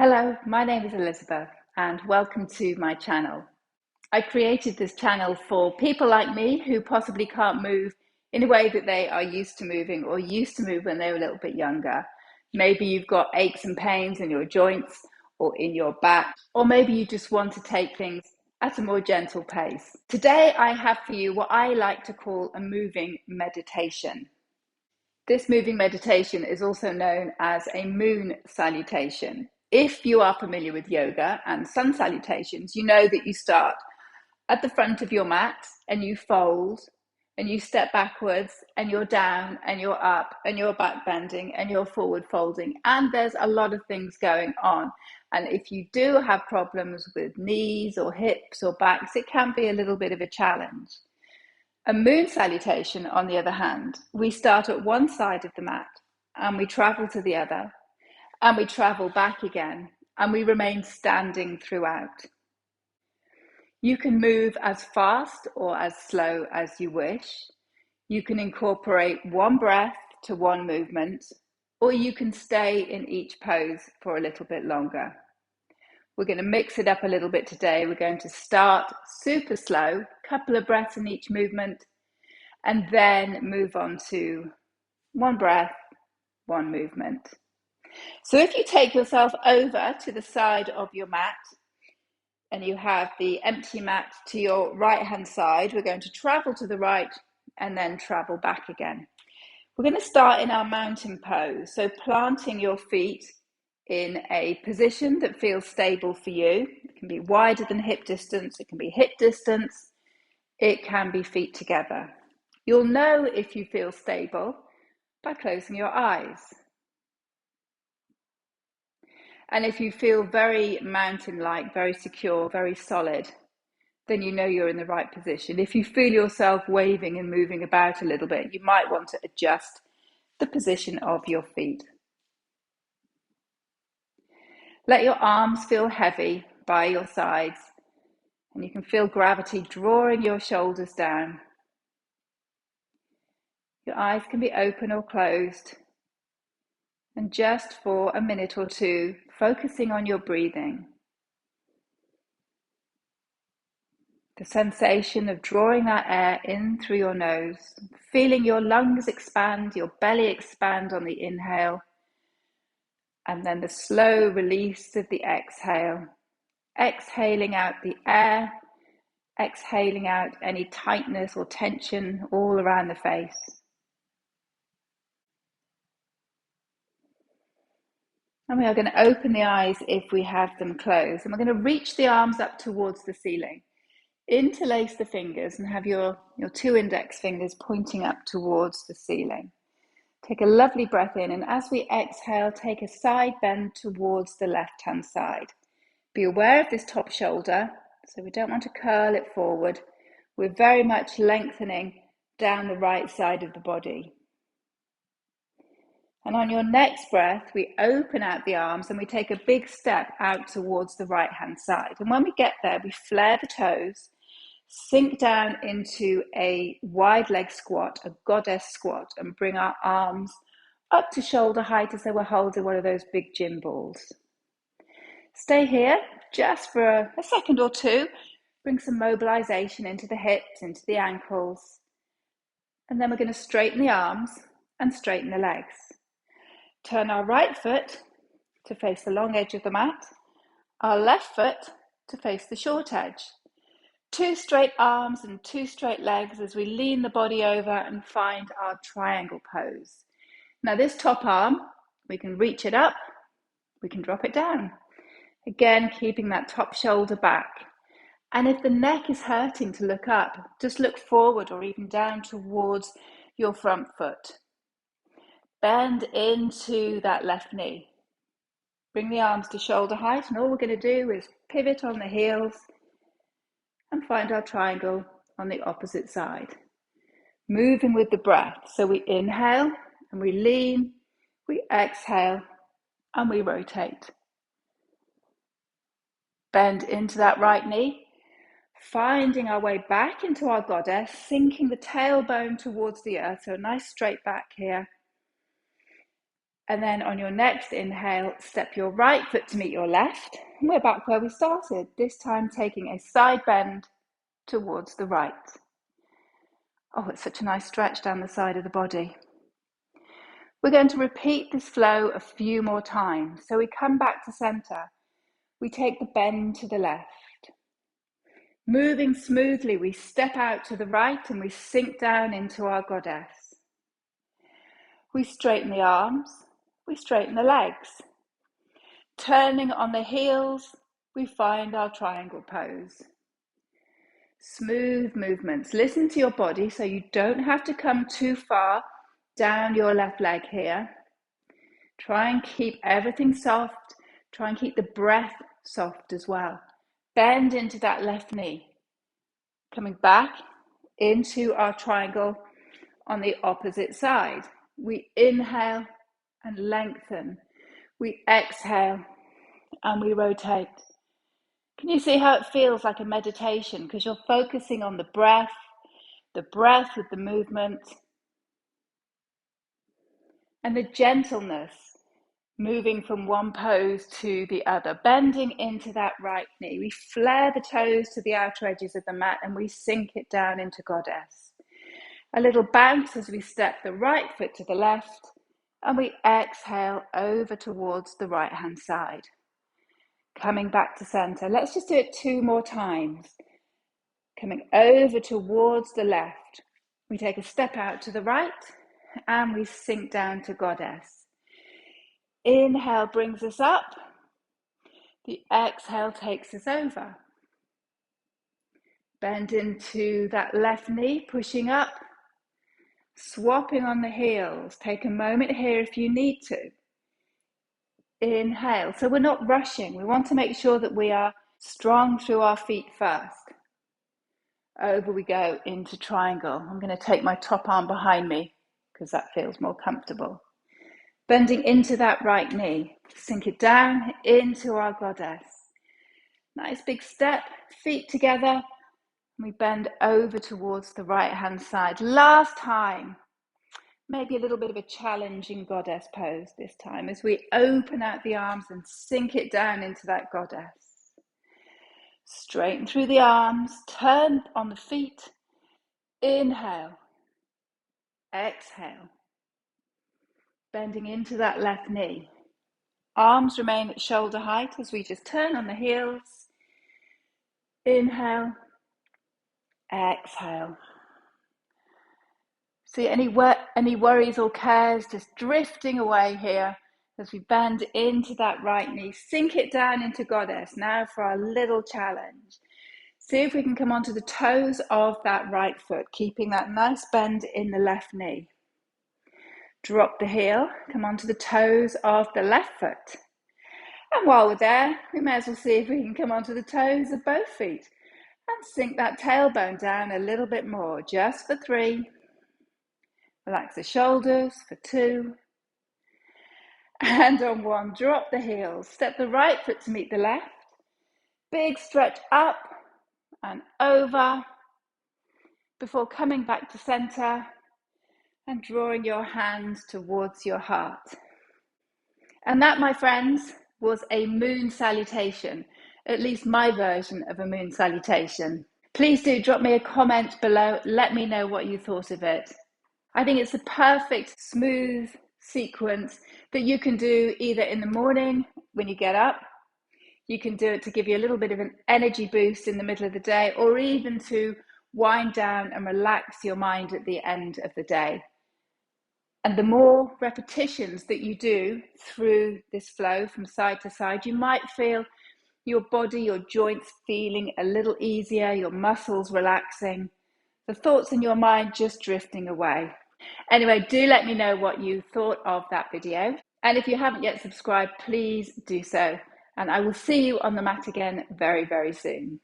Hello, my name is Elizabeth and welcome to my channel. I created this channel for people like me who possibly can't move in a way that they are used to moving or used to move when they were a little bit younger. Maybe you've got aches and pains in your joints or in your back, or maybe you just want to take things at a more gentle pace. Today I have for you what I like to call a moving meditation. This moving meditation is also known as a moon salutation. If you are familiar with yoga and sun salutations, you know that you start at the front of your mat and you fold and you step backwards and you're down and you're up and you're back bending and you're forward folding. And there's a lot of things going on. And if you do have problems with knees or hips or backs, it can be a little bit of a challenge. A moon salutation, on the other hand, we start at one side of the mat and we travel to the other and we travel back again and we remain standing throughout. You can move as fast or as slow as you wish. You can incorporate one breath to one movement, or you can stay in each pose for a little bit longer. We're going to mix it up a little bit today. We're going to start super slow, a couple of breaths in each movement, and then move on to one breath, one movement. So if you take yourself over to the side of your mat and you have the empty mat to your right hand side, we're going to travel to the right and then travel back again. We're going to start in our mountain pose. So planting your feet in a position that feels stable for you. It can be wider than hip distance. It can be hip distance. It can be feet together. You'll know if you feel stable by closing your eyes. And if you feel very mountain-like, very secure, very solid, then you know you're in the right position. If you feel yourself waving and moving about a little bit, you might want to adjust the position of your feet. Let your arms feel heavy by your sides, and you can feel gravity drawing your shoulders down. Your eyes can be open or closed, and just for a minute or two, focusing on your breathing. The sensation of drawing that air in through your nose, feeling your lungs expand, your belly expand on the inhale, and then the slow release of the exhale. Exhaling out the air, exhaling out any tightness or tension all around the face. And we are going to open the eyes if we have them closed. And we're going to reach the arms up towards the ceiling. Interlace the fingers and have your two index fingers pointing up towards the ceiling. Take a lovely breath in, and as we exhale, take a side bend towards the left-hand side. Be aware of this top shoulder, so we don't want to curl it forward. We're very much lengthening down the right side of the body. And on your next breath, we open out the arms and we take a big step out towards the right-hand side. And when we get there, we flare the toes, sink down into a wide leg squat, a goddess squat, and bring our arms up to shoulder height as though we're holding one of those big gym balls. Stay here just for a second or two. Bring some mobilization into the hips, into the ankles. And then we're going to straighten the arms and straighten the legs. Turn our right foot to face the long edge of the mat, our left foot to face the short edge. Two straight arms and two straight legs as we lean the body over and find our triangle pose. Now this top arm, we can reach it up, we can drop it down. Again, keeping that top shoulder back. And if the neck is hurting to look up, just look forward or even down towards your front foot. Bend into that left knee. Bring the arms to shoulder height, and all we're going to do is pivot on the heels and find our triangle on the opposite side. Moving with the breath. So we inhale and we lean, we exhale and we rotate. Bend into that right knee, finding our way back into our goddess, sinking the tailbone towards the earth, so a nice straight back here. And then on your next inhale, step your right foot to meet your left. And we're back where we started, this time taking a side bend towards the right. Oh, it's such a nice stretch down the side of the body. We're going to repeat this flow a few more times. So we come back to center. We take the bend to the left. Moving smoothly, we step out to the right and we sink down into our goddess. We straighten the arms, we straighten the legs. Turning on the heels, we find our triangle pose. Smooth movements. Listen to your body so you don't have to come too far down your left leg here. Try and keep everything soft. Try and keep the breath soft as well. Bend into that left knee. Coming back into our triangle on the opposite side. We inhale and lengthen. We exhale and we rotate. Can you see how it feels like a meditation? Because you're focusing on the breath with the movement, and the gentleness moving from one pose to the other, bending into that right knee. We flare the toes to the outer edges of the mat and we sink it down into goddess. A little bounce as we step the right foot to the left and we exhale over towards the right hand side. Coming back to center. Let's just do it 2 more times. Coming over towards the left. We take a step out to the right and we sink down to goddess. Inhale brings us up. The exhale takes us over. Bend into that left knee, pushing up. Swapping on the heels. Take a moment here if you need to. Inhale. So we're not rushing. We want to make sure that we are strong through our feet first. Over we go into triangle. I'm going to take my top arm behind me because that feels more comfortable. Bending into that right knee. Sink it down into our goddess. Nice big step, feet together. We bend over towards the right hand side. Last time. Maybe a little bit of a challenging goddess pose this time as we open out the arms and sink it down into that goddess. Straighten through the arms, turn on the feet. Inhale. Exhale. Bending into that left knee. Arms remain at shoulder height as we just turn on the heels. Inhale. Exhale. See any worries or cares just drifting away here as we bend into that right knee. Sink it down into goddess. Now for our little challenge. See if we can come onto the toes of that right foot, keeping that nice bend in the left knee. Drop the heel, come onto the toes of the left foot. And while we're there, we may as well see if we can come onto the toes of both feet and sink that tailbone down a little bit more, just for 3. Relax the shoulders for 2. And on 1, drop the heels. Step the right foot to meet the left. Big stretch up and over before coming back to center and drawing your hands towards your heart. And that, my friends, was a moon salutation, at least my version of a moon salutation. Please do drop me a comment below. Let me know what you thought of it. I think it's the perfect smooth sequence that you can do either in the morning when you get up. You can do it to give you a little bit of an energy boost in the middle of the day, or even to wind down and relax your mind at the end of the day. And the more repetitions that you do through this flow from side to side, you might feel your body, your joints feeling a little easier, your muscles relaxing, the thoughts in your mind just drifting away. Anyway, do let me know what you thought of that video. And if you haven't yet subscribed, please do so. And I will see you on the mat again very, very soon.